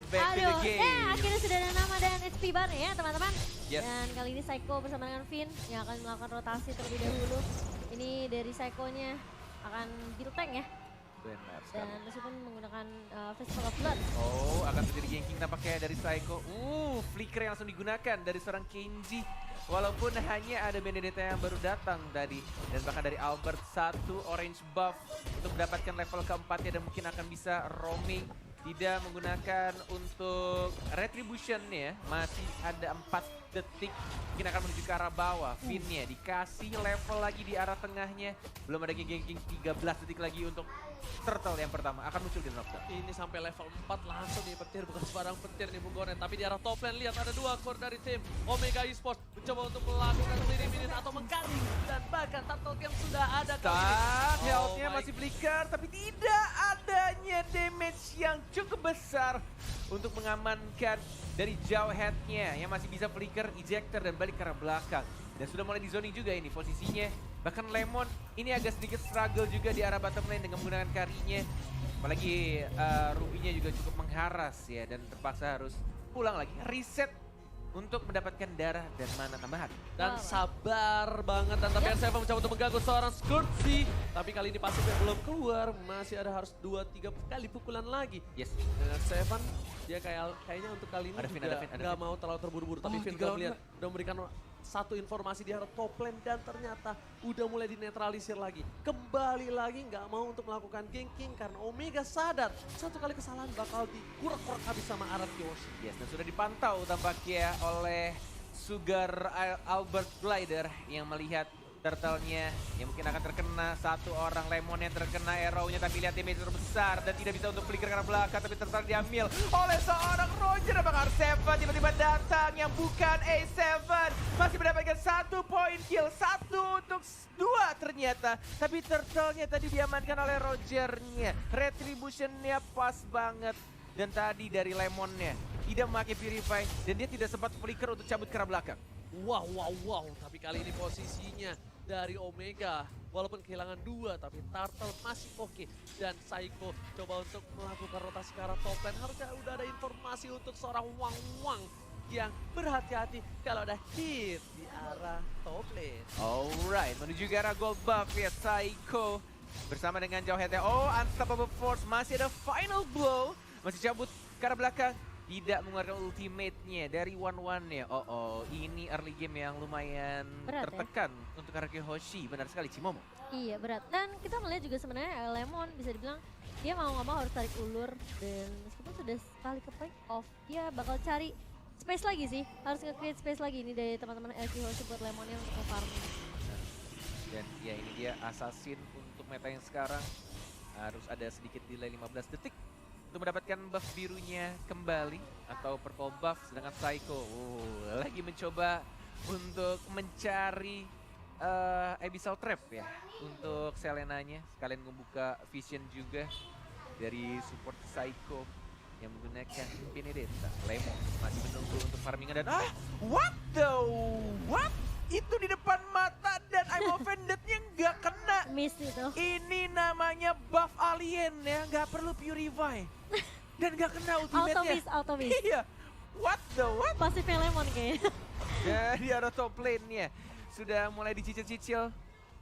back to the game. Akhirnya sudah ada nama dan HP bar ya teman-teman. Yes. Dan kali ini Psycho bersama dengan Vin yang akan melakukan rotasi terlebih dahulu. Ini dari Psycho-nya akan build tank ya. Benar sekali. Dan meskipun menggunakan Festival of Blood. Oh, akan terjadi ganking tampaknya dari Psycho. Flicker yang langsung digunakan dari seorang Kenji. Walaupun hanya ada Benedetta yang baru datang tadi. Dan bahkan dari Albert satu orange buff untuk mendapatkan level keempatnya dan mungkin akan bisa roaming. Tidak menggunakan untuk retribution ya. Masih ada 4 detik. Mungkin akan menuju ke arah bawah. Finnya dikasih level lagi di arah tengahnya. Belum ada ganking 13 detik lagi untuk Turtle yang pertama akan muncul di knockdown. Ini sampai level 4 langsung nih petir, bukan sembarang petir nih Bung Gonen. Tapi di arah top lane lihat ada 2 core dari tim Omega Esports mencoba untuk melakukan clearing atau menggaling. Dan bahkan Turtle Camp sudah ada. Dan health-nya my masih flicker tapi tidak adanya damage yang cukup besar untuk mengamankan dari jauh head-nya yang masih bisa flicker, ejector dan balik ke arah belakang. Dan sudah mulai di zoning juga ini posisinya. Bahkan Lemon ini agak sedikit struggle juga di arah bottom lane dengan menggunakan karinya. Apalagi Ruby-nya juga cukup mengharas ya dan terpaksa harus pulang lagi. Reset untuk mendapatkan darah dan mana tambahan. Dan sabar banget dan tapi R7 mencoba untuk mengganggu seorang Scourge. Tapi kali ini pasifnya belum keluar, masih ada harus 2-3 kali pukulan lagi. Yes. Dan R7 dia kayaknya untuk kali ini Ada Vin, juga ada Vin. nggak mau terlalu terburu-buru. Tapi Vin 3 udah lawan melihat, udah memberikan satu informasi di arah top lane dan ternyata udah mulai dinetralisir lagi. Kembali lagi nggak mau untuk melakukan ganking karena Omega sadar satu kali kesalahan bakal dikurak-kurak habis sama Arat Yoshi. Yes, dan sudah dipantau tampaknya oleh Sugar Albert Glider yang melihat turtle-nya yang mungkin akan terkena satu orang. Lemon yang terkena arrow-nya tapi lihat damage terbesar dan tidak bisa untuk flicker karena belakang tapi turtle diambil oleh seorang Roger. Apakah R7 tiba-tiba datang yang bukan A7 masih mendapatkan 1 poin kill, 1 untuk 2 ternyata, tapi turtle-nya tadi diamankan oleh Roger-nya. Retribution-nya pas banget dan tadi dari Lemon-nya tidak memakai Purify dan dia tidak sempat flicker untuk cabut ke arah belakang. Wow. Tapi kali ini posisinya dari Omega. Walaupun kehilangan 2, tapi Turtle masih oke. Dan Psycho coba untuk melakukan rotasi ke arah top lane. Harusnya udah ada informasi untuk seorang Wang yang berhati-hati kalau ada hit di arah top lane. Alright, menuju ke arah gold buff ya Psycho. Bersama dengan jauh headnya. Oh, Unstoppable Force masih ada final blow. Masih cabut ke arah belakang. Tidak mengeluarkan ultimate-nya dari one-one-nya. Ini early game yang lumayan Berat, tertekan untuk Haruki Hoshi. Benar sekali, Cimomo. Iya berat. Dan kita melihat juga sebenarnya Lemon bisa dibilang dia mau nggak mau harus tarik ulur. Dan meskipun sudah sekali ke play off, dia bakal cari space lagi sih. Harus nge-create space lagi ini dari teman-teman LG Hoshi buat Lemonnya untuk nge-farming. Dan ya ini dia assassin untuk meta yang sekarang. Harus ada sedikit delay 15 detik untuk mendapatkan buff birunya kembali atau purple buff, sedangkan Psycho lagi mencoba untuk mencari Abyssal Trap ya untuk Selenanya, sekalian membuka vision juga dari support Psycho yang menggunakan Benedetta. Lemon masih menunggu untuk farmingan dan what? Itu di depan mata dan I'm offended-nya nggak kena. Miss itu. Ini namanya buff alien ya, nggak perlu purify. Dan nggak kena ultimate-nya. Auto miss. Iya, what? Pasifnya Lemon kayaknya. Jadi ada top lane-nya sudah mulai dicicil-cicil.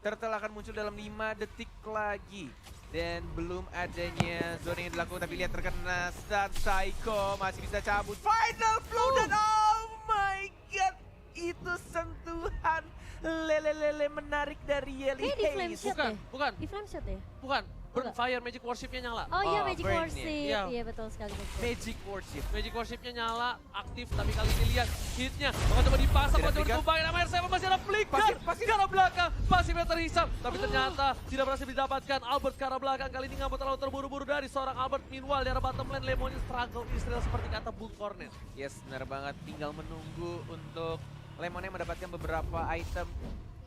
Turtle akan muncul dalam 5 detik lagi. Dan belum adanya zone yang dilakukan, tapi lihat terkena stun. Psycho masih bisa cabut. Final blow dan oh my god. Itu sentuhan lele menarik dari Yelly Kayaknya di flame Hayes. shot ya? Bukan. Di flame shot ya? Bukan. Burn Fire Magic Worship-nya nyala. Oh iya Oh, Magic burn-nya. Worship. Iya. Iya betul sekali. Magic Worship. Magic Worship-nya nyala, aktif, tapi kali ini lihat hit-nya. Bakal coba dipasang, Tidak bakal coba flicker. ditumbangin sama R7, masih ada flicker. Pasif. Ke arah belakang, pasifnya terhisap. Tapi ternyata tidak berhasil didapatkan. Albert ke arah belakang, kali ini nggak mau terlalu terburu-buru dari seorang Albert. Meanwhile, di arah bottom lane, Lemonnya struggle Israel seperti kata Bung Cornet. Yes, benar banget. Tinggal menunggu untuk Lemonnya mendapatkan beberapa item.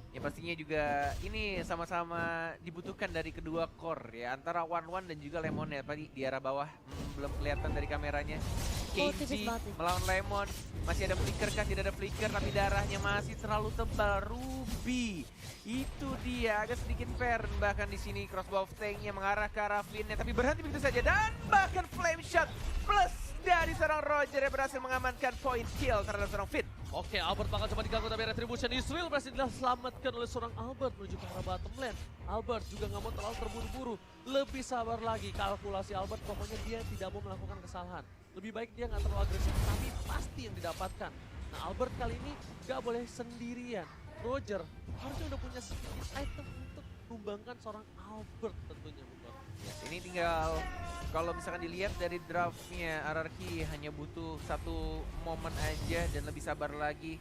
Ya pastinya juga ini sama-sama dibutuhkan dari kedua core ya. Antara One dan juga Lemon ya. Tadi di arah bawah belum kelihatan dari kameranya. tipis KG banget nih. melawan Lemon. Masih ada flicker kah? Tidak ada flicker tapi darahnya masih terlalu tebal. Ruby. Itu dia agak sedikit fair. Bahkan di sini crossbow of tanknya mengarah ke arah Flynn-nya. Tapi berhenti begitu saja. Dan bahkan flame shot plus dari seorang Roger yang berhasil mengamankan point kill terhadap seorang Fit. Oke, Albert bakal coba diganggu tapi Retribution Israel berhasil diselamatkan oleh seorang Albert menuju ke arah bottom lane. Albert juga nggak mau terlalu terburu-buru, lebih sabar lagi. Kalkulasi Albert pokoknya dia tidak mau melakukan kesalahan. Lebih baik dia nggak terlalu agresif tapi pasti yang didapatkan. Nah Albert kali ini nggak boleh sendirian. Roger harusnya udah punya sedikit item untuk menumbangkan seorang Albert tentunya. Yes, ini tinggal kalau misalkan dilihat dari draftnya RRQ hanya butuh satu momen aja dan lebih sabar lagi.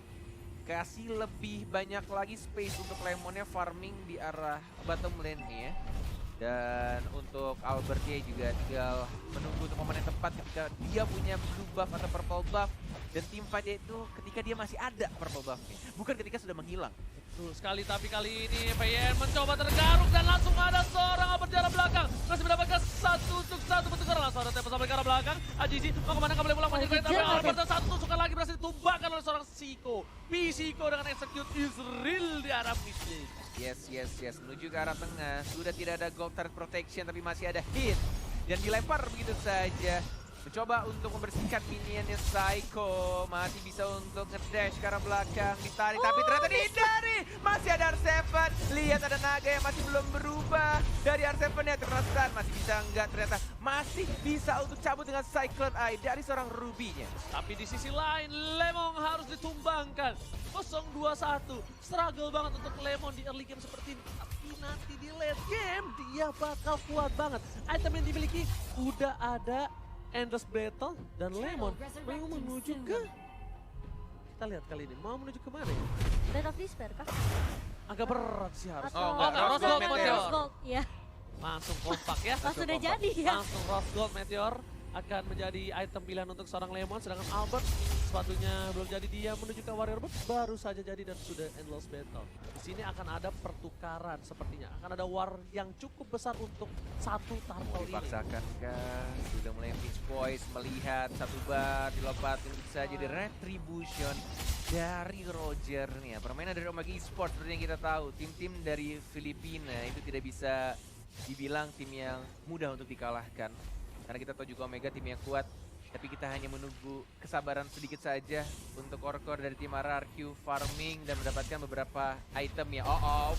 Kasih lebih banyak lagi space untuk Lemonnya farming di arah bottom lane nih ya. Dan untuk Albertnya juga tinggal menunggu untuk momen yang tepat ketika dia punya blue buff atau purple buff. Dan tim fight itu ketika dia masih ada purple buffnya, bukan ketika sudah menghilang. Betul sekali, tapi kali ini PN mencoba tergaruk dan langsung ada seorang Albert di arah belakang. Masih mendapatkan 1 untuk 1 bertukar, langsung ada tempat sampai ke arah belakang. Ajiji mau kemana, nggak boleh pulang, masih tapi Albert dan 1 tusukan lagi berhasil ditumbangkan oleh seorang Siko. Pisiko dengan execute Israel di arah mid lane. Yes, menuju ke arah tengah. Sudah tidak ada gold turret protection tapi masih ada hit. Dan dilempar begitu saja. Mencoba untuk membersihkan minionnya Psycho. Masih bisa untuk ngedash ke arah belakang. Ditarik tapi ternyata dihindari. Masih ada R7. Lihat ada naga yang masih belum berubah. Dari R7-nya terasa masih bisa enggak ternyata. Masih bisa untuk cabut dengan Cyclone Eye dari seorang Ruby-nya. Tapi di sisi lain Lemon harus ditumbangkan. 0-2-1. Struggle banget untuk Lemon di early game seperti ini. Tapi nanti di late game dia bakal kuat banget. Item yang dimiliki udah ada Endless Battle dan Lemon mau menuju ke, kita lihat kali ini mau menuju ke mana ya? Blade of Despair kah? Agak berat sih harus. Atau enggak, Rose Gold Meteor. Rose Gold, ya. Langsung kompak ya. Pas sudah jadi ya. Langsung Rose Gold Meteor akan menjadi item pilihan untuk seorang Lemon, sedangkan Albert sepatunya belum jadi, dia menuju ke Warrior Bird baru saja jadi dan sudah Endless Battle. Di sini akan ada pertukaran sepertinya, akan ada war yang cukup besar untuk satu turtle ini. Dipaksakan kah? Sudah mulai pitch boys melihat satu bar dilompatin bisa jadi retribution dari Roger nih ya. Permainan dari Omega Esports seperti yang kita tahu, tim-tim dari Filipina itu tidak bisa dibilang tim yang mudah untuk dikalahkan. Karena kita tahu juga Omega tim yang kuat, tapi kita hanya menunggu kesabaran sedikit saja untuk core-core dari tim RRQ farming dan mendapatkan beberapa item ya.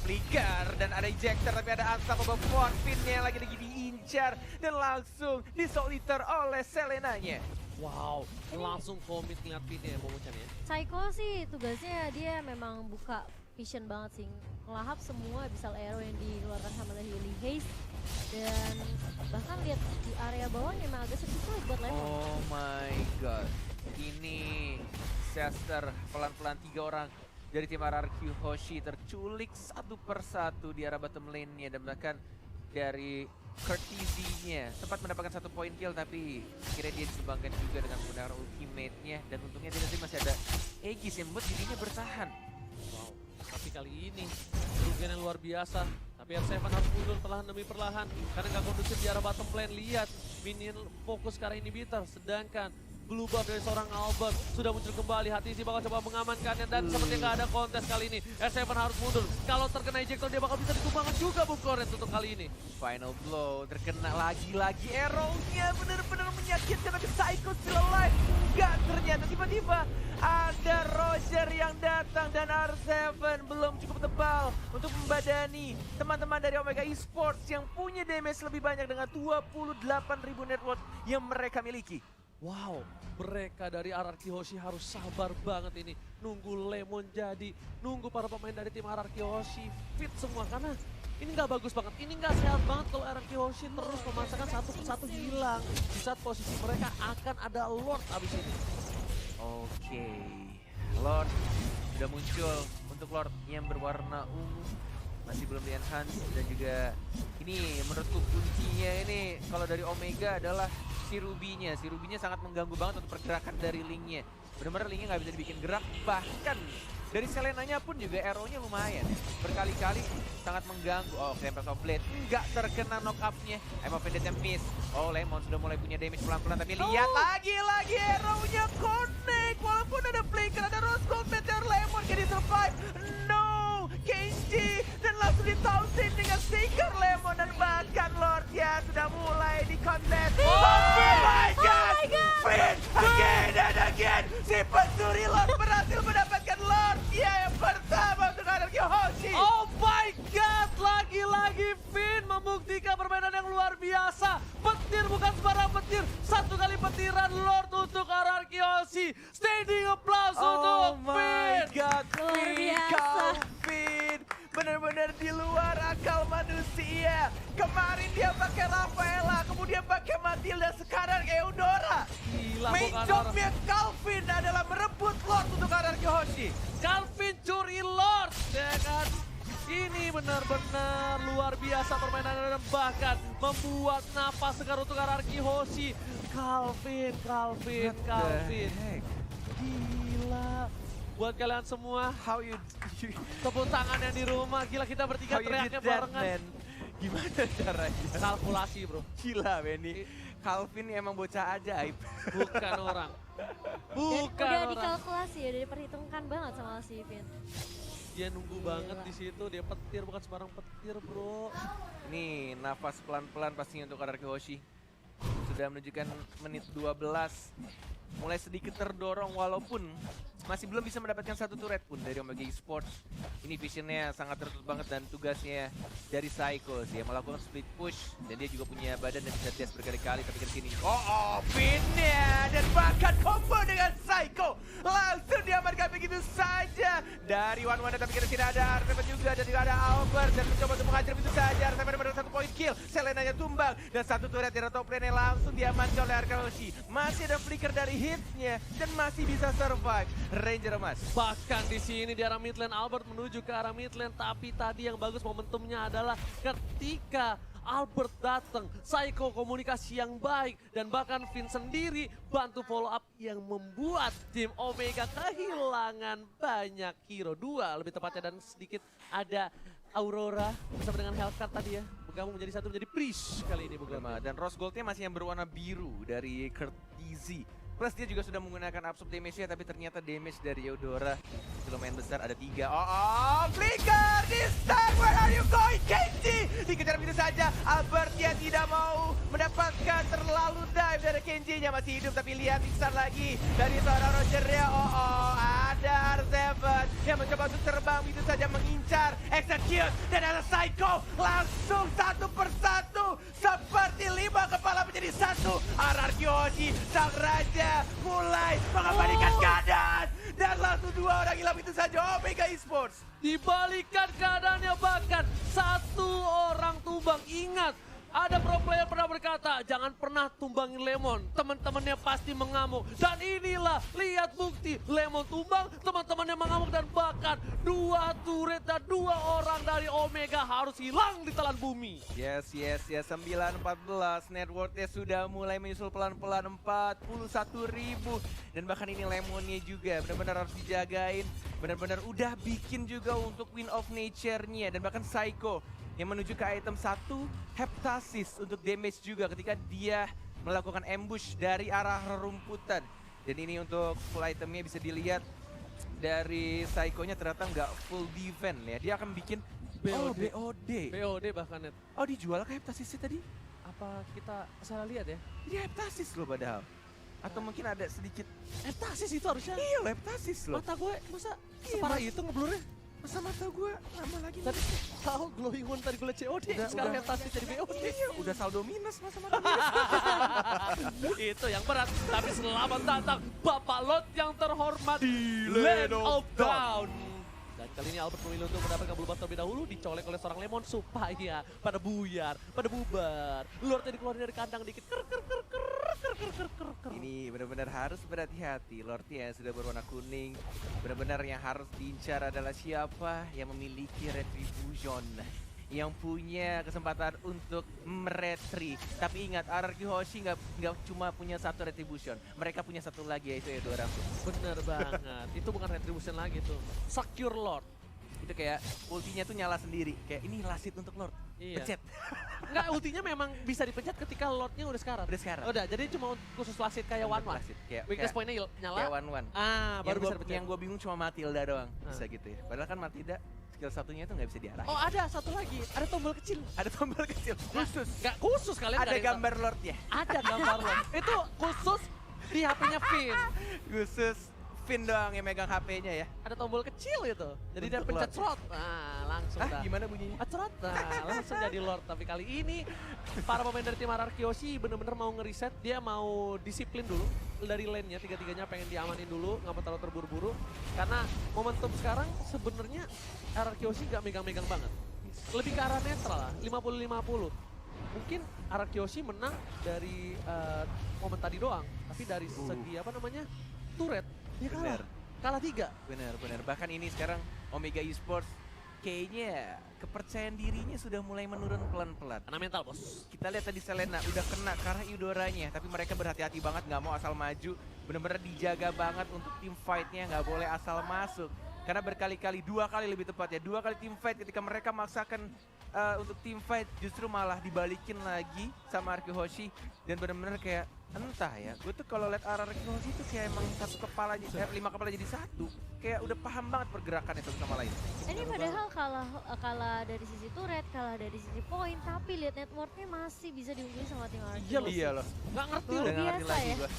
Flicker dan ada ejector tapi ada Unstoppable Finnya yang lagi diincar dan langsung disoliter oleh Selenanya. Wow, langsung komit ngeliat pinnya ya Momo-chan ya. Psycho sih tugasnya dia memang buka vision banget sih. Ngelahap semua Abyssal Arrow yang dikeluarkan sama Healy Haze. Dan bahkan lihat di area bawah memang agak sedikit sulit buat Lemon. Oh my god. Ini Sester pelan-pelan 3 orang dari tim RRQ Hoshi terculik satu persatu di arah bottom lane-nya dan bahkan dari Courtesy-nya sempat mendapatkan 1 point kill tapi akhirnya dia disumbangkan juga dengan menggunakan ultimate-nya dan untungnya dia masih ada Aegis yang membuat dirinya bertahan. Wow, tapi kali ini kerugian yang luar biasa. Tapi R7 harus mundur perlahan demi perlahan karena nggak kondusif di arah bottom lane. Lihat minion fokus ke arah inhibitor, sedangkan blue buff dari seorang Albert sudah muncul kembali. Hatisi bakal coba mengamankannya dan sepertinya nggak ada kontes kali ini. R7 harus mundur. Kalau terkena ejector dia bakal bisa ditumbangkan juga Bung Koret untuk kali ini. Final blow, terkena lagi-lagi arrow-nya, benar-benar menyakitkan tapi Psycho still alive. Enggak, ternyata tiba-tiba ada Roger yang datang dan R7 belum cukup tebal untuk membadani teman-teman dari Omega Esports yang punya damage lebih banyak dengan 28.000 net worth yang mereka miliki. Wow, mereka dari RRQ Hoshi harus sabar banget ini. Nunggu Lemon jadi, nunggu para pemain dari tim RRQ Hoshi fit semua. Karena ini nggak bagus banget, ini nggak sehat banget kalau RRQ Hoshi terus memaksakan satu persatu hilang. Di saat posisi mereka akan ada Lord abis ini. Oke, Lord sudah muncul untuk Lord yang berwarna ungu. Masih belum di enhance dan juga ini menurutku kuncinya ini kalau dari Omega adalah si Ruby-nya. Si Ruby-nya sangat mengganggu banget untuk pergerakan dari Link-nya. Benar-benar Link-nya nggak bisa dibikin gerak, bahkan dari Selenanya pun juga arrow-nya lumayan. Berkali-kali sangat mengganggu. Oh, Tempest of Blade nggak terkena knock up-nya. I'm offended and miss. Oh, Lemon sudah mulai punya damage pelan-pelan tapi lihat lagi arrow-nya connect. Walaupun ada flicker, ada Rose Gold Meteor, Lemon can he survive? No! Kenji dan langsung ditausin dengan Seeker Lemon dan bahkan Lord ya sudah mulai di contest. Oh my god! Finn Dan again, si pencuri Lord berhasil mendapatkan Lord yang pertama untuk Anarchy Hoshi. Oh my god, lagi-lagi Finn membuktikan permainan yang luar biasa. Petir bukan sembarang petir, satu kali petiran Lord untuk Anarchy Hoshi. Standing applause untuk Oh my Finn. god, Luar Finn, biasa. kau Finn. Benar-benar di luar akal manusia. Kemarin dia pakai Rafaela, kemudian pakai Matilda, sekarang Eudora. Gila, Main bukan jobnya Calvin adalah merebut Lord untuk Anarchy Hoshi. Calvin curi Lord, ya kan? Ini benar-benar luar biasa permainan dan bahkan membuat napas segar untuk Anarchy Hoshi. Calvin. Heck? Gila. Buat kalian semua, How you tepuk tangan yang di rumah. Gila, kita bertiga how you did teriaknya that, barengan. man? Gimana caranya? Kalkulasi bro, Gila, Benny. Calvin emang bocah ajaib. bukan orang. Dan Bukan udah orang. dikalkulasi, udah diperhitungkan banget sama si Vin. Dia nunggu banget Gila. di situ, dia petir bukan sembarang petir bro. Nih, nafas pelan-pelan pastinya untuk Anarchy Hoshi. Sudah menunjukkan menit 12. Mulai sedikit terdorong walaupun masih belum bisa mendapatkan satu turret pun dari Omega Esports. Ini visionnya sangat tertutup banget dan tugasnya dari Psycho sih yang melakukan split push. Dan dia juga punya badan dan bisa dash berkali-kali tapi ke sini. Pinnya dan bahkan combo dengan Psycho. Langsung diamankan begitu saja. Dari One tapi ke sini ada Artemis juga dan juga ada Albert. Dan mencoba untuk menghajar begitu saja. Artemis benar-benar satu point kill. Selenanya tumbang. Dan satu turret dari top lane langsung diamankan oleh Arkaoshi. Masih ada flicker dari hitnya. Dan masih bisa survive. Ranger emas. Bahkan di sini di arah mid lane Albert menuju ke arah mid lane, tapi tadi yang bagus momentumnya adalah ketika Albert datang, Psycho komunikasi yang baik dan bahkan Finn sendiri bantu follow up yang membuat tim Omega kehilangan banyak hero, 2 lebih tepatnya, dan sedikit ada Aurora bersama dengan Hellcat tadi ya, bergabung menjadi satu menjadi Priest kali ini bukan. Dan Rose Goldnya masih yang berwarna biru dari Kurt Easy. Plus dia juga sudah menggunakan absorb damage-nya, tapi ternyata damage dari Eudora lumayan besar, ada 3. Flicker! This time, where are you going, Kenji? Dikejar begitu saja, Albert yang tidak mau mendapatkan terlalu dive dari Kenji-nya, masih hidup tapi lihat pingsan lagi dari seorang Roger ya. Ada R7 yang mencoba untuk terbang begitu saja mengincar, execute, dan ada Psycho langsung satu persatu seperti 5 kepala menjadi 1. Anarchy Hoshi, sang raja, mulai mengembalikan keadaan dan langsung 2 orang hilang itu saja Omega Esports. Dibalikan keadaannya, bahkan 1 orang tumbang. Ingat, ada pro player pernah berkata, jangan pernah tumbangin Lemon, teman-temannya pasti mengamuk. Dan inilah, lihat bukti, Lemon tumbang, teman-temannya mengamuk, dan bahkan 2 turret dan 2 orang dari Omega harus hilang di telan bumi. Yes, 9-14, net worth-nya sudah mulai menyusul pelan-pelan 41.000. Dan bahkan ini Lemonnya juga benar-benar harus dijagain, benar-benar udah bikin juga untuk Queen of Nature-nya. Dan bahkan Psycho yang menuju ke item 1, Heptasis untuk damage juga ketika dia melakukan ambush dari arah rerumputan. Dan ini untuk full itemnya bisa dilihat dari Psycho-nya ternyata nggak full defense ya. Dia akan bikin BOD. BOD. Bahkan net. Oh, dijual ke Heptasisnya tadi? Apa kita salah lihat ya? Ini Heptasis loh padahal. Atau mungkin ada sedikit, Heptasis itu harusnya. iya loh Heptasis loh. Mata gue masa Iya, separah itu ngeblurnya? Masa mata gue lama lagi? Tadi tahu glowing one tadi gue liat COD, sekarang Heptasis jadi BOD. Iya, udah saldo minus masa mata. Itu yang berat, tapi selamat datang Bapak Lot yang terhormat di Land of Dawn. Dan kali ini Albert memilih untuk mendapatkan blue buff terlebih dahulu, dicolek oleh seorang Lemon supaya pada buyar, pada bubar. Lordnya dikeluarin dari kandang dikit. Ini benar-benar harus berhati-hati. Lordnya yang sudah berwarna kuning, benar-benar yang harus diincar adalah siapa yang memiliki retribution, yang punya kesempatan untuk meretri. Tapi ingat, Anarchy Hoshi nggak cuma punya 1 retribution, mereka punya 1 lagi, yaitu Eudora. Bener banget, itu bukan retribution lagi tuh, secure Lord. Itu kayak ultinya tuh nyala sendiri, kayak ini lasit untuk Lord. Iya. Pencet. Enggak, ultinya memang bisa dipencet ketika Lordnya udah sekarat. Udah sekarang. Udah, jadi cuma khusus lasit kayak Untuk one-one. lasit, kayak Weakness point-nya nyala. kayak one-one. Baru bisa dipencet. Yang gue bingung cuma Matilda doang, Ah. bisa gitu ya. Padahal kan Matilda skill satunya itu nggak bisa diarahin. Oh, ada satu lagi, ada tombol kecil. Ada tombol kecil khusus. Nggak khusus kalian. Ada cari gambar Lordnya. Ada gambar Lord. Itu khusus di HP-nya Finn. Khusus Finn doang yang megang HP-nya ya. Ada tombol kecil itu. Jadi dia Untuk pencet Lord. slot. Nah, langsung dah. Gimana bunyinya? Acrot, nah langsung jadi Lord. Tapi kali ini para pemain dari tim RRQ Yoshi bener-bener mau ngeriset. Dia mau disiplin dulu dari lane-nya. Tiga-tiganya pengen diamanin dulu, nggak mau terlalu terburu-buru. Karena momentum sekarang sebenarnya RRQ Yoshi nggak megang-megang banget. Lebih ke arah netral lah, 50-50. Mungkin RRQ Yoshi menang dari momen tadi doang. Tapi dari segi apa namanya, turret, dia kalah. Bener. Kalah 3. Bener. Bahkan ini sekarang Omega Esports kayaknya kepercayaan dirinya sudah mulai menurun pelan-pelan. Karena mental, bos. Kita lihat tadi Selena udah kena karena Eudoranya, tapi mereka berhati-hati banget, nggak mau asal maju. Bener-bener dijaga banget untuk tim fight-nya, nggak boleh asal masuk. Karena berkali-kali, 2 kali lebih tepatnya, 2 kali tim fight ketika mereka maksakan untuk tim fight justru malah dibalikin lagi sama RRQ Hoshi. Dan bener-bener kayak entah ya, gue tuh kalau liat RRQ Hoshi tuh kayak emang 5 kepala jadi satu. Kayak udah paham banget pergerakannya satu sama lain. Ini padahal kalah dari sisi turret, kalah dari sisi poin, tapi lihat networknya masih bisa diunggulin sama tim RRQ. Iya loh. Nggak ngerti Luar loh. Udah nggak ngerti biasa lagi ya. gue.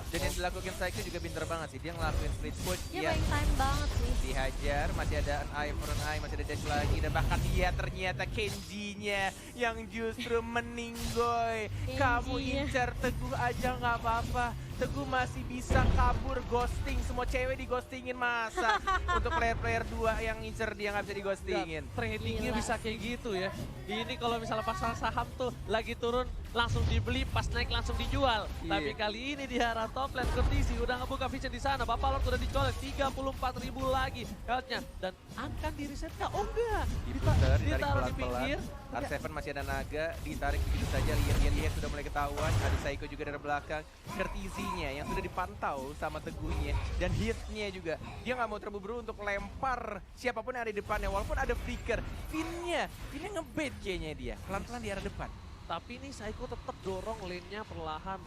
Dan yang dilakukan Psycho juga pinter banget sih. Dia ngelakuin split push, Dia dia main time banget sih. dihajar, masih ada an eye for an eye, masih ada dash lagi. Dan bahkan dia ternyata Kenji-nya yang justru meninggoy. Kamu Kenji-nya. incar Teguh aja nggak apa-apa. Teguh masih bisa kabur, ghosting. Semua cewek di-ghostingin masa. Untuk player-player 2 yang incer dia nggak bisa di-ghostingin. Tradingnya Gila. bisa kayak gitu ya. Ini kalau misalnya pasar saham tuh lagi turun langsung dibeli, pas naik langsung dijual. Iya. Tapi kali ini di arah top lane Kurtisi udah ngebuka vision di sana. Bapak Lord udah dicolek 34.000 lagi health-nya dan akan di reset nggak? Oh enggak. Diputar, ditarik Ditaruh di pelan-pelan. pinggir. R7 masih ada naga, ditarik begitu saja. Lihat sudah mulai ketahuan. Ada Psycho juga dari belakang. Kertizinya yang sudah dipantau sama Teguhnya. Dan hitnya juga. Dia nggak mau terburu-buru untuk lempar siapapun yang ada di depannya. Walaupun ada flicker. Finnya ngebait kayaknya dia. Pelan-pelan di arah depan. Tapi ini Psycho tetap dorong lane-nya perlahan,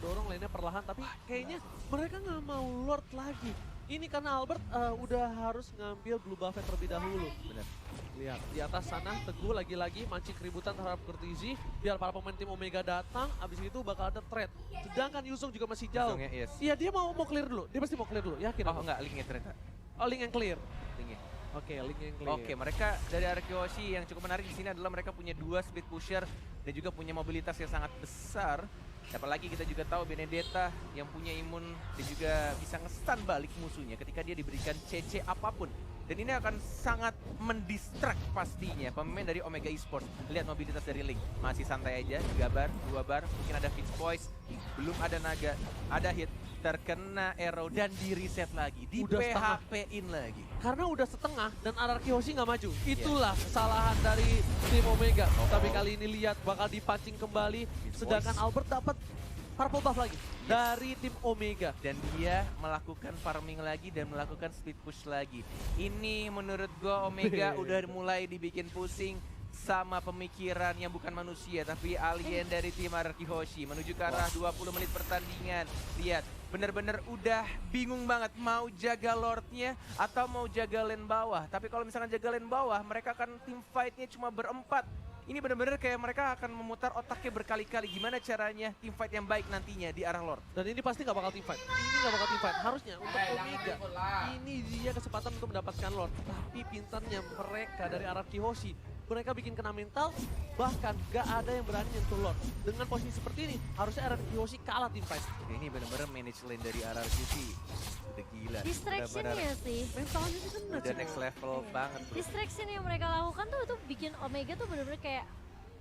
tapi kayaknya mereka nggak mau Lord lagi. Ini karena Albert udah harus ngambil blue buff terlebih dahulu. Bener. Lihat, di atas sana Teguh lagi-lagi mancing keributan terhadap Kurtizi. Biar para pemain tim Omega datang, abis itu bakal ada trade. Sedangkan Yusung juga masih jauh. Yusungnya, yes. Iya, dia mau clear dulu. Dia pasti mau clear dulu, yakin Oh aku? enggak, linknya ternyata. Oh, link yang clear. Linknya. Oke, link yang clear. Oke, mereka dari RRQ Hoshi yang cukup menarik di sini adalah mereka punya 2 speed pusher dan juga punya mobilitas yang sangat besar. Apalagi kita juga tahu Benedetta yang punya imun dan juga bisa nge-stun balik musuhnya ketika dia diberikan CC apapun. Dan ini akan sangat mendistract pastinya pemain dari Omega Esports. Lihat mobilitas dari Link, masih santai aja, 3 bar, 2 bar, mungkin ada Fitz Voice, belum ada naga, ada hit, terkena arrow dan di reset lagi, di Udah setengah. PHP-in lagi. Karena udah setengah dan RRQ Hoshi nggak maju. Itulah kesalahan dari tim Omega. Tapi kali ini lihat bakal dipancing kembali. Sedangkan Voice. Albert dapat purple buff lagi dari tim Omega. Dan dia melakukan farming lagi dan melakukan speed push lagi. Ini menurut gua Omega udah mulai dibikin pusing sama pemikiran yang bukan manusia tapi alien dari tim RRQ Hoshi menuju ke arah 20 menit pertandingan. Lihat, bener-bener udah bingung banget mau jaga Lordnya atau mau jaga lane bawah. Tapi kalau misalkan jaga lane bawah, mereka akan tim fightnya cuma berempat. Ini bener-bener kayak mereka akan memutar otaknya berkali-kali gimana caranya tim fight yang baik nantinya di arah Lord. Dan ini pasti nggak bakal team fight. Ini nggak bakal team fight. Harusnya untuk Omega, ini dia kesempatan untuk mendapatkan Lord. Tapi pintarnya mereka dari RRQ Hoshi, mereka bikin kena mental, bahkan gak ada yang berani nyentuh Lord. Dengan posisi seperti ini, harusnya RRQ Hoshi kalah team fight. Ini bener-bener manage lane dari RRQ sih. Udah gila. Distraction-nya sih. Mentalnya sih kena Udah sih. next level Iya. banget bro. Distraction yang mereka lakukan tuh bikin Omega tuh bener-bener kayak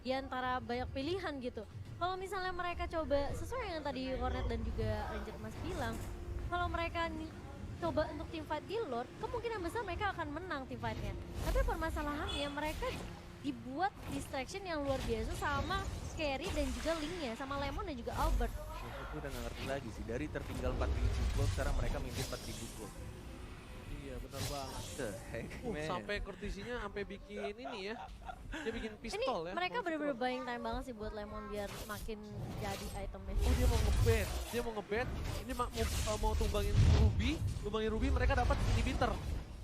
di antara banyak pilihan gitu. Kalau misalnya mereka coba sesuai yang tadi Hornet dan juga Ranger Mas bilang, kalau mereka coba untuk team fight di Lord, kemungkinan besar mereka akan menang team fightnya. Tapi permasalahannya mereka dibuat distraction yang luar biasa sama Scary dan juga Linknya, sama Lemon dan juga Albert. Aku udah gak ngerti lagi sih, dari tertinggal 4.000 gold sekarang mereka mimpin 4.000 gold. Iya benar banget. The heck man. Sampai Kurtisinya sampai bikin ini ya. Dia bikin Ini pistol ya. mereka monster. bener-bener buying time banget sih buat Lemon biar makin jadi itemnya. Oh dia mau ngebet, dia mau ngebet. Ini mau tumbangin Ruby mereka dapat inhibitor.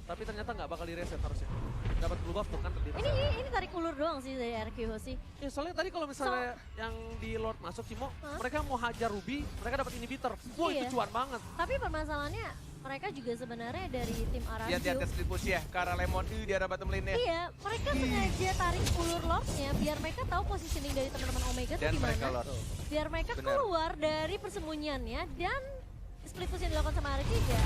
Tapi ternyata nggak bakal di-reset harusnya. Dapat blue buff tuh kan terdiri. Ini tarik ulur doang sih dari RQ Hoshi. Ya soalnya tadi kalau misalnya yang di Lord masuk Cimo, mereka mau hajar Ruby, mereka dapat inhibitor. Wah Iya. itu cuan banget. Tapi permasalahannya mereka juga sebenarnya dari tim RRQ. Lihat di atas split push ya, ke arah Lemon di arah bottom lane-nya. Iya, mereka sengaja tarik ulur Lordnya biar mereka tahu positioning dari teman-teman Omega tuh Dan mereka gimana. Lord. Biar mereka Benar. keluar dari persembunyiannya dan split push yang dilakukan sama RRQ ya.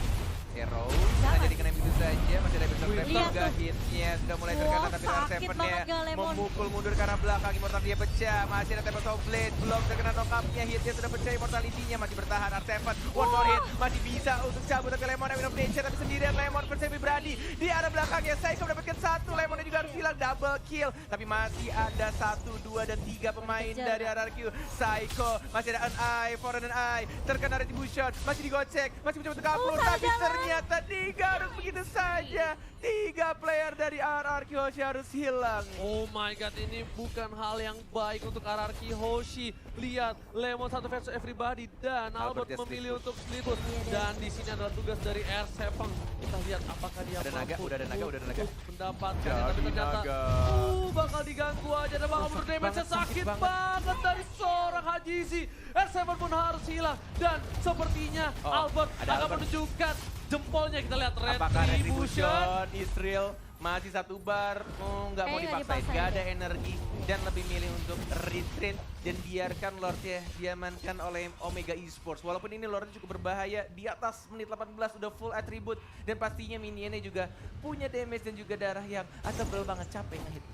Arrow, Jangan. hanya dikenain begitu saja, masih ada Immortal Trap, Lihat enggak tuh. hitnya, sudah mulai Wah, terkena tapi sakit R7-nya banget gak Lemon. memukul mundur ke arah belakang, Immortal dia pecah, masih ada Tempest of Blade, belum terkena knock-up-nya, hitnya sudah pecah, Immortality-nya masih bertahan, R7, one more hit, masih bisa untuk cabut tapi Lemon Win of Nature, tapi sendirian Lemon versus Brady, di arah belakangnya, Psycho mendapatkan satu, Lemonnya juga harus hilang, double kill, tapi masih ada 1, 2, dan 3 pemain Kejar. dari RRQ, Psycho, masih ada an eye, Foreign an eye, terkena retribution, masih digocek, masih mencoba untuk kabur, tapi salah. ternyata 3 harus begitu saja. 3 player dari RRQ Hoshi harus hilang. Oh my god, ini bukan hal yang baik untuk RRQ Hoshi. Lihat, Lemon satu versus everybody dan Albert Albert dia memilih split untuk split push. Iya, dia. Dan di sini adalah tugas dari R7. Kita lihat apakah dia Ada naga, mampu udah ada naga, udah ada naga. untuk mendapatkan Jadi tapi ternyata naga. bakal diganggu aja dan bakal menurut damage banget, sakit sakit banget. banget dari seorang Hajizi. R7 pun harus hilang dan sepertinya Oh, Albert ada akan Albert. menunjukkan jempolnya. Kita lihat Apakah retribution. retribution, Israel masih satu bar, nggak mau Kayaknya nggak dipaksain, dipaksain nggak ada deh. energi dan lebih milih untuk retreat dan biarkan Lordnya diamankan oleh Omega Esports. Walaupun ini Lordnya cukup berbahaya, di atas menit 18 udah full attribute dan pastinya minionnya juga punya damage dan juga darah yang tebel banget, capek ngehit.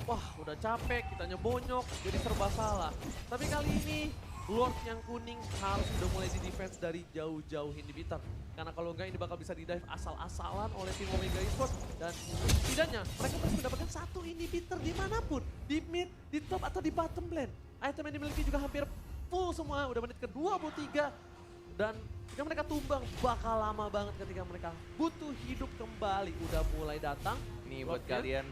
Wah, udah capek, kitanya bonyok, jadi serba salah. Tapi kali ini, Lord yang kuning harus udah mulai di defense dari jauh-jauh inhibitor. Karena kalau enggak ini bakal bisa di-dive asal-asalan oleh tim Omega Esports. Dan setidaknya mereka masih mendapatkan satu inhibitor dimanapun. Di mid, di top, atau di bottom lane. Item yang dimiliki juga hampir full semua, udah menit ke-23. Dan jika mereka tumbang, bakal lama banget ketika mereka butuh hidup kembali. Udah mulai datang. Ini buat Lordnya. kalian,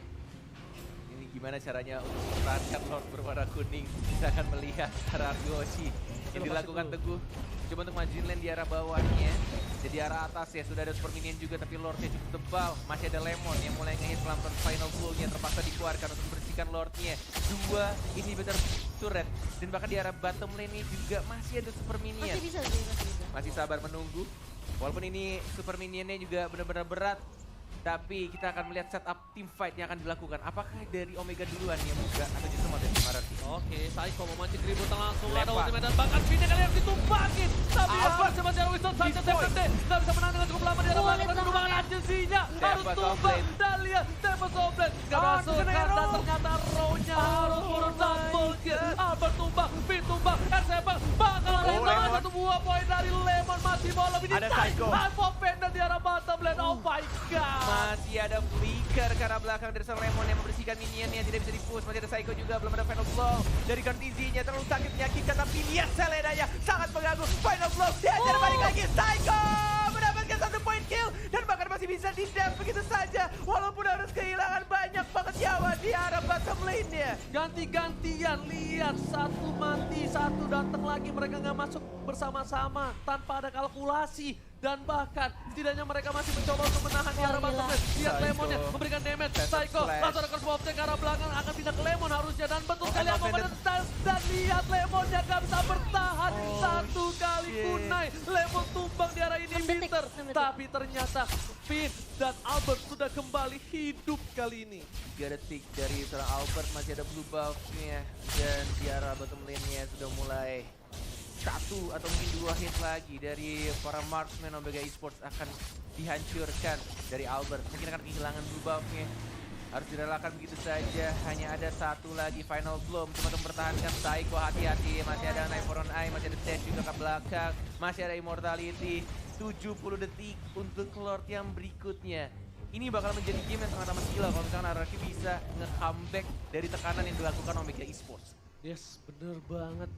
ini gimana caranya untuk mempertahankan Lord berwarna kuning. Kita akan melihat RRQ Hoshi yang Coba dilakukan kasih Teguh. Coba untuk majuin lane di arah bawahnya. Jadi arah atas ya, sudah ada super minion juga tapi Lordnya cukup tebal. Masih ada Lemon yang mulai ngehit pelan-pelan final bull-nya, terpaksa dikeluarkan untuk membersihkan Lordnya. 2 inhibitor turret dan bahkan di arah bottom lane ini juga masih ada super minion. Masih bisa sih, masih bisa. Masih sabar menunggu. Walaupun ini super minionnya juga benar-benar berat. Tapi kita akan melihat setup team fight yang akan dilakukan. Apakah dari Omega duluan yang buka atau justru mau dari RRQ? Oke, Psycho memancing keributan langsung. Ada Lempar. ultimate dan bahkan Fina kali yang ditumpakin. Tapi Apa? harusnya masih ada Winston Sanchez Big boy. TPT. Nggak bisa menang dengan cukup lama di arah Oh, belakang. lihat Tapi tumbangan belakangnya. agensinya harus Tempest of tumbang. Blade. Dan lihat Tempest of Blade. Nggak masuk kena karena arrow. ternyata row-nya harus turun my double kill. God. Albert tumbang, Finn tumbang, R7 bakal Lemon. Lemon. Satu buah poin dari Lemon masih mau lebih Ada Psycho. Hypo Panda di arah bottom lane. Oh my god. Masih ada flicker ke arah belakang dari seorang Lemon yang membersihkan minionnya, tidak bisa di-push. Masih ada Psycho juga, belum ada final blow dari Contizinya, terlalu sakit menyakitkan, tapi lihat Selenanya sangat mengganggu. Final blow, diajar balik lagi, Psycho mendapatkan 1 point kill dan bahkan masih bisa di-dap begitu saja. Walaupun harus kehilangan banyak banget nyawa di arah bottom lane-nya. Ganti-gantian, lihat satu mati, satu datang lagi, mereka nggak masuk bersama-sama tanpa ada kalkulasi. Dan bahkan setidaknya mereka masih mencoba untuk menahan di arah Wah, bottom gila. lane. Lihat Psycho. Lemonnya memberikan damage, Desert Psycho Slash. langsung ada cross bomb ke arah belakang, akan pindah ke Lemon harusnya. Dan betul sekali emang apa Vendor. menetas dan lihat Lemonnya nggak bisa bertahan. Oh, Satu kali shit. kunai, Lemon tumbang di arah inhibitor. 6 detik. Tapi ternyata Finn dan Albert sudah kembali hidup kali ini. 3 detik dari seorang Albert, masih ada blue buff-nya dan di arah bottom lane-nya sudah mulai 1 atau mungkin 2 hit lagi dari para marksman Omega Esports akan dihancurkan dari Albert. Mungkin akan kehilangan blue buff-nya. Harus direlakan begitu saja. Hanya ada 1 lagi final blow cuma untuk mempertahankan Psycho. Hati-hati, masih ada Knife for on Eye, masih ada Dash juga ke belakang, masih ada Immortality. 70 detik untuk Lord yang berikutnya. Ini bakal menjadi game yang sangat amat gila kalau misalkan RRQ bisa nge-comeback dari tekanan yang dilakukan Omega Esports. Yes, bener banget.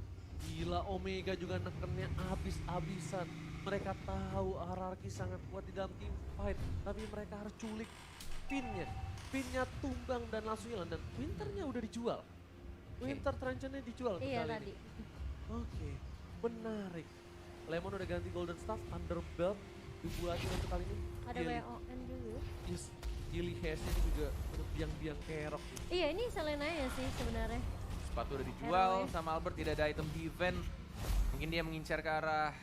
Gila, Omega juga nekennya abis-abisan. Mereka tahu RRQ sangat kuat di dalam team fight, tapi mereka harus culik Pinnya. Pinnya tumbang dan langsung hilang, dan Winternya udah dijual. Winter Truncheonnya dijual untuk Iya kali tadi. ini. Oke, menarik. Lemon udah ganti Golden Staff, Underbelt, dibuatin untuk kali ini. Ada WON juga. Yes, Gilly Hayes ini juga bener biang-biang kerok. Iya ini Selena-nya sih sebenarnya. Sepatu udah dijual Hero, ya. sama Albert, tidak ada item defense. Mungkin dia mengincar ke arah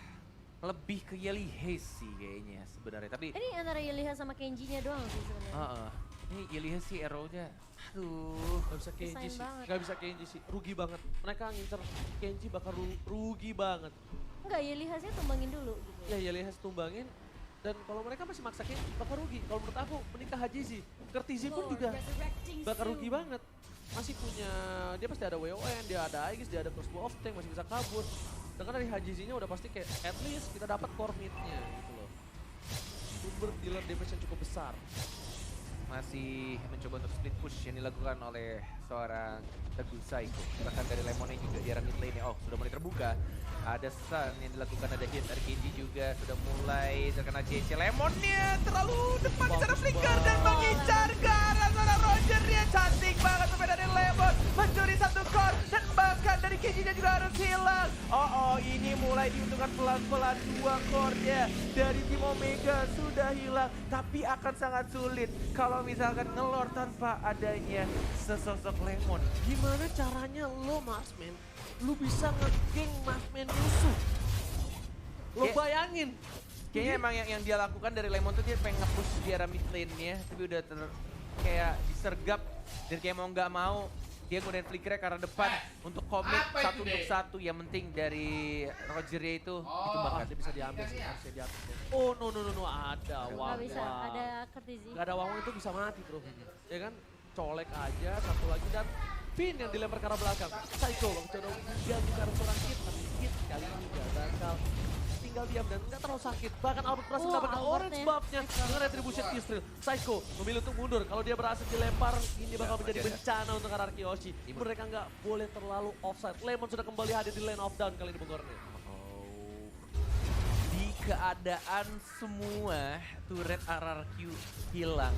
lebih ke Yeli Hayes sih kayaknya sebenarnya. Tapi Ini antara Yeliha sama Kenji-nya doang sih sebenarnya. ini Yeli Hayes sih arrow-nya. Aduh. Gak bisa Kenji Desain sih, banget. gak bisa Kenji sih, rugi banget. Mereka ngincer Kenji bakal rugi banget. Enggak, Yeliha-nya tumbangin dulu gitu. Ya Yeli Hayes tumbangin, dan kalau mereka masih maksa Kenji bakal rugi. Kalau menurut aku menikah Haji sih, Kertizi pun juga bakal rugi banget. Masih punya, dia pasti ada WON, dia ada Aegis, dia ada crossbow of tank, masih bisa kabur. Sedangkan dari Hajizi-nya udah pasti kayak at least kita dapat core mid-nya gitu loh. Sumber dealer damage yang cukup besar. Masih mencoba untuk split push yang dilakukan oleh seorang Teguh Psycho. Bahkan dari Lemonnya juga di arah mid lane-nya. Oh, sudah mulai terbuka. Ada stun yang dilakukan, ada hit dari Kenji juga. Sudah mulai terkena CC. Lemonnya terlalu depan di sana flicker dan mengincar ke arah seorang Roger. Dia cantik banget sampai dari Lemon. Mencuri satu core dan bahkan dari Kenji-nya juga harus hilang. Oh, ini mulai diuntungkan pelan-pelan dua core-nya dari tim Omega sudah hilang. Tapi akan sangat sulit kalau misalkan ngelor tanpa adanya sesosok Lemon. Gimana caranya lo Marksman, lu bisa nge-gank Marksman musuh? Lo Kayak- bayangin. Kayaknya emang yang dia lakukan dari Lemon tuh dia pengen nge-push di arah mid lane-nya, tapi udah kayak disergap dan kayak mau nggak mau dia nggunain flickernya ke arah depan untuk komit satu untuk satu. Yang penting dari Roger-nya itu ditumbangkan. Dia bisa diambil sih, harusnya diambil. Oh no, ada Wang. Nggak bisa, ada Kertizi. Gak ada Wang itu bisa mati bro. Ya kan, colek aja satu lagi dan Pin yang dilempar ke arah belakang. Psycho Bang Codo mengganggu ke arah seorang Kid, tapi Kid kali ini gak bakal tinggal diam dan gak terlalu sakit. Bahkan Albert berhasil Oh, mendapatkan orange Albertnya. buff-nya dengan retribution Israel. Psycho memilih untuk mundur. Kalau dia berhasil dilempar, ini bakal menjadi masih ada. bencana untuk arah Kyoshi. Mereka nggak boleh terlalu offside. Lemon sudah kembali hadir di lane of down kali ini Bung Gorne. Di keadaan semua turret RRQ hilang,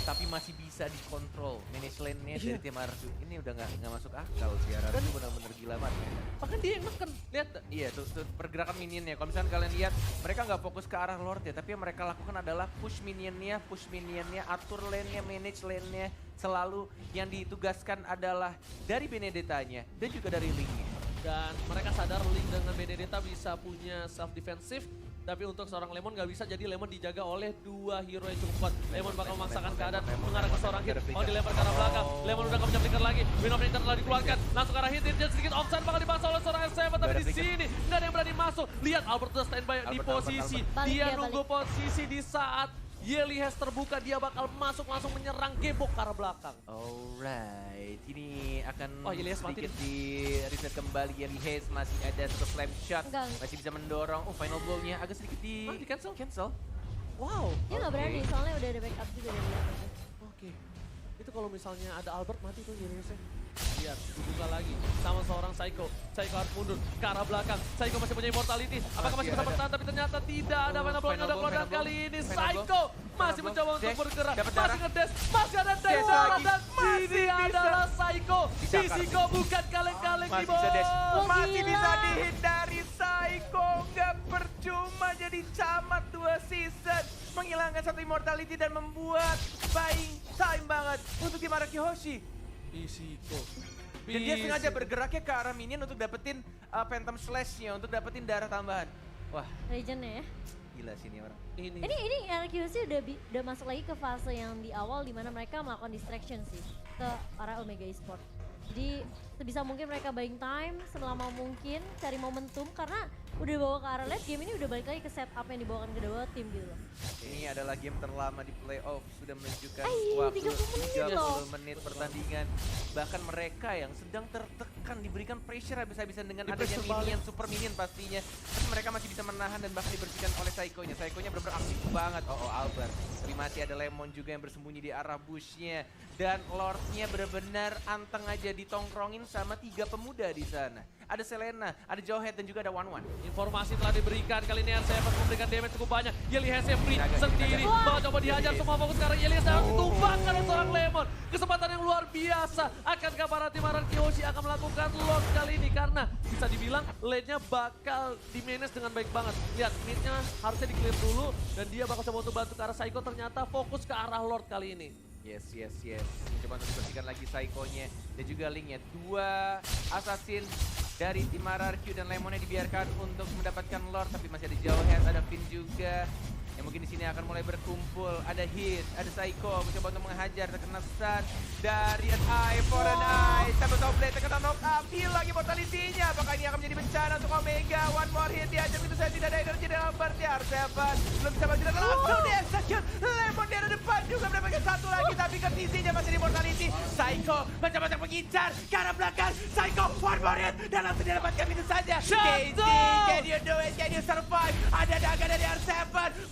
tapi masih bisa dikontrol manage lane-nya dari tim RRQ. Ini udah nggak masuk akal sih, RRQ benar-benar gila banget. Bahkan dia yang neken, lihat. Iya tuh pergerakan minionnya. Kalau misalnya kalian lihat, mereka nggak fokus ke arah Lord ya, tapi yang mereka lakukan adalah push minionnya, atur lane-nya, manage lane-nya. Selalu yang ditugaskan adalah dari Benedetta-nya dan juga dari Link-nya. Dan mereka sadar Link dengan Benedetta bisa punya self defensive. Tapi untuk seorang Lemon nggak bisa, jadi Lemon dijaga oleh dua hero yang cukup kuat. Lemon bakal memaksakan keadaan mengarah ke seorang hit. Mau dilempar ke arah belakang. Lemon udah nggak punya flicker lagi. Win of Nature telah dikeluarkan. Langsung ke arah hit, dan sedikit offside bakal dibahas oleh seorang S7. Tapi di sini nggak ada yang berani masuk. Lihat Albert udah standby di posisi. Balik Dia dia, nunggu posisi di saat Yeli Hayes terbuka. Dia bakal masuk langsung menyerang gebok ke arah belakang. Alright, ini akan Oh, Yeli Hayes mati sedikit di reset kembali. Yeli Hayes masih ada satu slam shot, Enggak. masih bisa mendorong. Oh, final blow-nya agak sedikit di Di-cancel? cancel. Wow. Dia nggak berani, soalnya udah ada backup juga dari belakang. Oke. Itu kalau misalnya ada Albert mati tuh Yeli Hayes. Lihat, dibuka lagi sama seorang Psycho. Psycho harus mundur ke arah belakang. Psycho masih punya immortality. Apakah masih bisa ada. bertahan? Tapi ternyata tidak ada. Final blow-nya udah keluar dan kali ini Final Psycho blow. masih Final mencoba blow. untuk Dash. bergerak. Dapat Masih darah. ngedash. Masih ada dash Dash darah lagi. dan Masih ini bisa. adalah Psycho. Dicakar. Fisiko bukan kaleng-kaleng di Masih bisa dash. Oh, Masih gila. bisa dihindari Psycho. Nggak percuma jadi camat 2 season. Menghilangkan satu immortality dan membuat buying time banget untuk tim Araki Hoshi. Fisiko. Dan dia sengaja bergeraknya ke arah minion untuk dapetin Phantom Slash-nya, untuk dapetin darah tambahan. Wah, Legend-nya ya. gila sih ini orang. Ini RQC udah masuk lagi ke fase yang di awal dimana mereka melakukan distraction sih ke arah Omega Esport. Jadi sebisa mungkin mereka buying time selama mungkin, cari momentum karena udah bawa ke arah late game ini udah balik lagi ke setup yang dibawakan kedua tim gitu loh. Ini adalah game terlama di playoff, sudah menunjukkan Ay, waktu 30 menit loh. 30 menit pertandingan. Bahkan mereka yang sedang tertekan diberikan pressure habis-habisan dengan adanya Di-pressure balik. minion, super minion pastinya. Tapi mereka masih bisa menahan dan bahkan dibersihkan oleh Psycho-nya. Psycho-nya benar-benar aktif banget. Oh, Albert. Tapi masih ada Lemon juga yang bersembunyi di arah bush-nya. Dan Lord-nya benar-benar anteng aja ditongkrongin sama 3 pemuda di sana. Ada Selena, ada Jawhead dan juga ada One. Informasi telah diberikan, kali ini RCF memberikan damage cukup banyak. Yeli Hesse free sendiri, bakal coba dihajar, semua fokus sekarang Yeli Hesse harus ditumbangkan oleh seorang Lemon. Kesempatan yang luar biasa, akankah para tim Araki Hoshi akan melakukan Lord kali ini? Karena bisa dibilang lane-nya bakal di-manage dengan baik banget. Lihat, mid-nya harusnya di-clear dulu, dan dia bakal coba untuk bantu ke arah Psycho, ternyata fokus ke arah Lord kali ini. Yes. Coba untuk dibersihkan lagi Psycho-nya dan juga Link-nya. 2 assassin dari tim RRQ dan Lemonnya dibiarkan untuk mendapatkan Lord, tapi masih ada Jauhead, ada Finn juga. Yang mungkin di sini akan mulai berkumpul. Ada Hit, ada Psycho mencoba untuk menghajar, terkena stun dari an eye for an eye. Satu top blade terkena knock up, hilang immortality-nya. Apakah ini akan menjadi bencana untuk Omega? One more hit dihajar, itu saya tidak ada energi dalam Albert ya. R7 belum bisa maju dan langsung di-execute. Lemon di depan juga mendapatkan satu lagi, tapi kondisinya masih di immortality. Psycho mencoba untuk mengincar ke arah belakang. Psycho one more hit dan langsung didapatkan itu saja. KT, can you do it? Can you survive? Ada naga dari R7.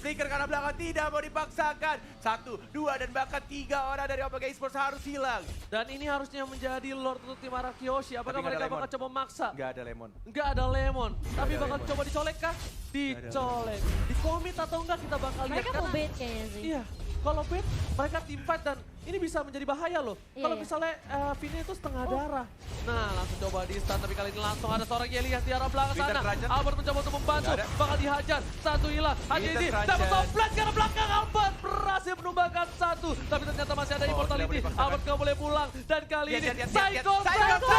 Flicker karena belakang tidak mau dipaksakan. 1, 2 dan bahkan 3 orang dari Omega Esports harus hilang. Dan ini harusnya menjadi Lord untuk tim Araki Hoshi. Apakah Tapi nggak mereka ada bakal coba maksa? Nggak ada Lemon. Nggak ada Lemon. Tapi ada bakal Lemon. coba dicolek kah? Dicolek. Di komit atau enggak kita bakal lihat. Mereka mau bait kayaknya sih. Iya. Kalau bait mereka team fight dan ini bisa menjadi bahaya loh. Iya, Kalau iya. misalnya Vini itu setengah darah. Nah langsung coba di stun, tapi kali ini langsung ada seorang Yelias di arah belakang Winter sana. Trajan. Albert mencoba untuk membantu, Nggak ada. bakal dihajar. Satu hilang, hanya Winter ini Trajan. dapat toplet ke arah belakang. Albert berhasil menumbangkan satu. Tapi ternyata masih ada Oh, immortality. tidak boleh dipaksakan. Albert nggak boleh pulang. Dan kali ini Lihat. Psycho Psycho!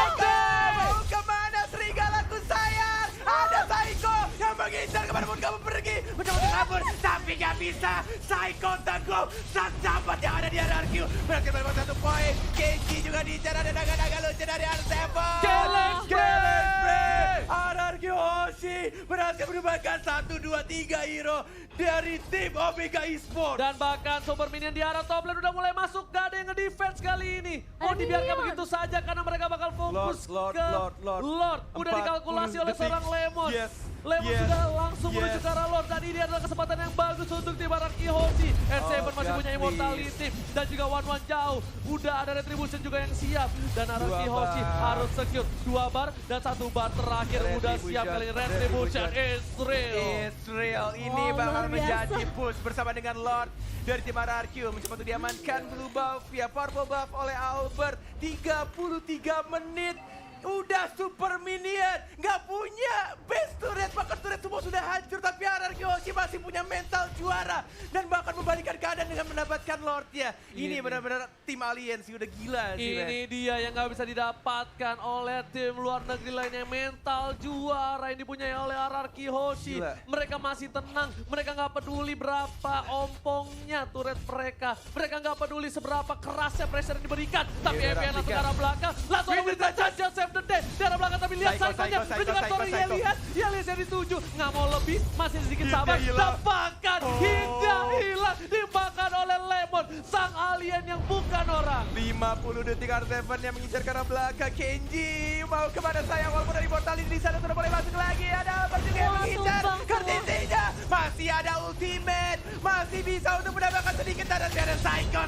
Mau kemana serigalaku sayang? Ada Psycho yang mengincar kemana pun kamu pergi. Mencoba untuk kabur, tapi nggak bisa. Psycho teguh, sang sahabat yang ada di RRQ. Berhasil mendapatkan 1 poin. Kenji juga diincar, ada naga-naga lucu dari R7. Kellen Spray! RRQ Hoshi berhasil menumbangkan 1, 2, 3 hero dari tim Omega Esports. Dan bahkan Super Minion di arah top lane udah mulai masuk, gak ada yang nge-defense kali ini. Mau Ada dibiarkan minion. begitu saja karena mereka bakal fokus Lord, ke Lord. Udah dikalkulasi 40 oleh detik. seorang Lemon. Yes. Lemon Yes. sudah langsung Yes. menuju ke arah Lord dan ini adalah kesempatan yang bagus untuk tim Araki Hoshi. N7 Oh, masih God, punya immortality dan juga One jauh. Udah ada retribution juga yang siap dan Araki 2 Hoshi bar. harus secure 2 bar dan 1 bar terakhir udah siap kali ini. Retribution is real. Israel ini Oh, bakal luar biasa. menjadi push bersama dengan Lord dari tim RRQ. Mencoba untuk diamankan blue buff via purple buff oleh Albert. 33 menit. Udah super minion, nggak punya base turret, bahkan turret semua sudah hancur, tapi RRQ Hoshi masih punya mental juara dan bahkan membalikan keadaan dengan mendapatkan Lordnya. Ini Ini. benar-benar tim alien sih, udah gila sih. Ini dia yang nggak bisa didapatkan oleh tim luar negeri lainnya. Mental juara yang dipunyai oleh RRQ Hoshi. Gila. Mereka masih tenang, mereka nggak peduli berapa ompongnya turret mereka. Mereka nggak peduli seberapa kerasnya pressure yang diberikan. Tapi Iya, EVN langsung ke rapikan. arah belakang. Langsung Winter memberikan Judge Save the Day. Di arah belakang tapi lihat Psycho, Psycho-nya. Psycho, Dengan Psycho, story Psycho. Yelias yang dituju. Nggak mau lebih, masih sedikit Hitnya sabar. hilang. Dan bahkan Oh. hitnya hilang. Dimakan oleh Lemon, sang alien yang bukan orang. 50 detik R7 yang mengincar ke arah belakang. Kenji mau kemana sayang, walaupun dari mortality di sana sudah boleh masuk lagi. Ada Albert juga yang Wah, mengincar tumbang semua. kondisinya. Masih ada ultimate, masih bisa untuk mendapatkan sedikit tanda dari Psycho.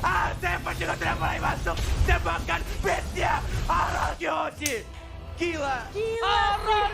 R7 juga sudah mulai masuk. Tembakkan base-nya RRQ Hoshi. Gila. Gila. RRQ